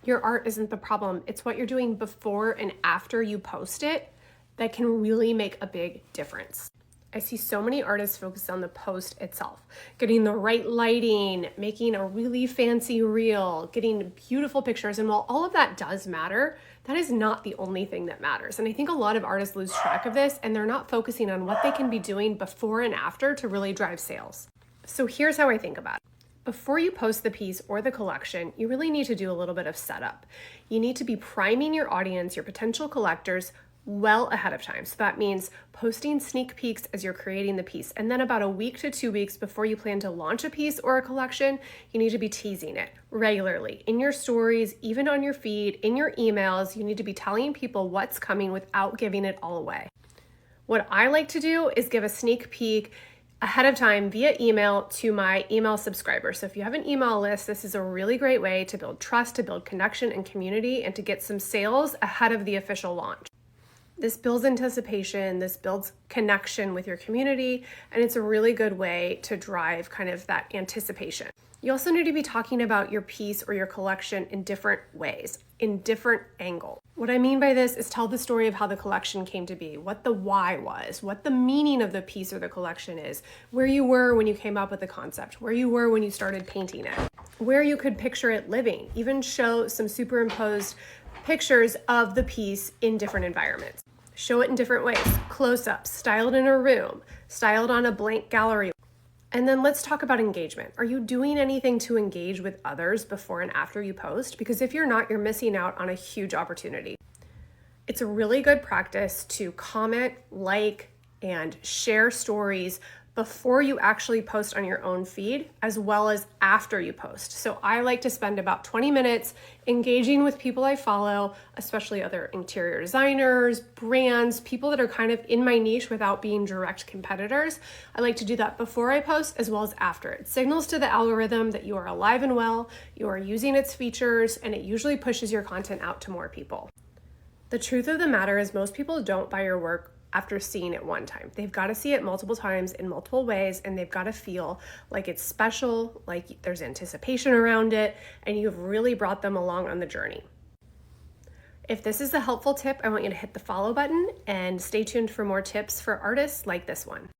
Your art isn't the problem. It's what you're doing before and after you post it that can really make a big difference. I see so many artists focus on the post itself, getting the right lighting, making a really fancy reel, getting beautiful pictures. And while all of that does matter, that is not the only thing that matters. And I think a lot of artists lose track of this and they're not focusing on what they can be doing before and after to really drive sales. So here's how I think about it. Before you post the piece or the collection, you really need to do a little bit of setup. You need to be priming your audience, your potential collectors, well ahead of time. So that means posting sneak peeks as you're creating the piece. And then about a week to 2 weeks before you plan to launch a piece or a collection, you need to be teasing it regularly in your stories, even on your feed, in your emails. You need to be telling people what's coming without giving it all away. What I like to do is give a sneak peek ahead of time via email to my email subscribers. So if you have an email list, this is a really great way to build trust, to build connection and community, and to get some sales ahead of the official launch. This builds anticipation, this builds connection with your community, and it's a really good way to drive kind of that anticipation. You also need to be talking about your piece or your collection in different ways, in different angles. What I mean by this is tell the story of how the collection came to be, what the why was, what the meaning of the piece or the collection is, where you were when you came up with the concept, where you were when you started painting it, where you could picture it living, even show some superimposed pictures of the piece in different environments. Show it in different ways, close-ups, styled in a room, styled on a blank gallery. And then let's talk about engagement. Are you doing anything to engage with others before and after you post? Because if you're not, you're missing out on a huge opportunity. It's a really good practice to comment, like, and share stories before you actually post on your own feed, as well as after you post. So I like to spend about 20 minutes engaging with people I follow, especially other interior designers, brands, people that are kind of in my niche without being direct competitors. I like to do that before I post as well as after. It signals to the algorithm that you are alive and well, you are using its features, and it usually pushes your content out to more people. The truth of the matter is most people don't buy your work after seeing it one time. They've got to see it multiple times in multiple ways, and they've got to feel like it's special, like there's anticipation around it, and you've really brought them along on the journey. If this is a helpful tip, I want you to hit the follow button and stay tuned for more tips for artists like this one.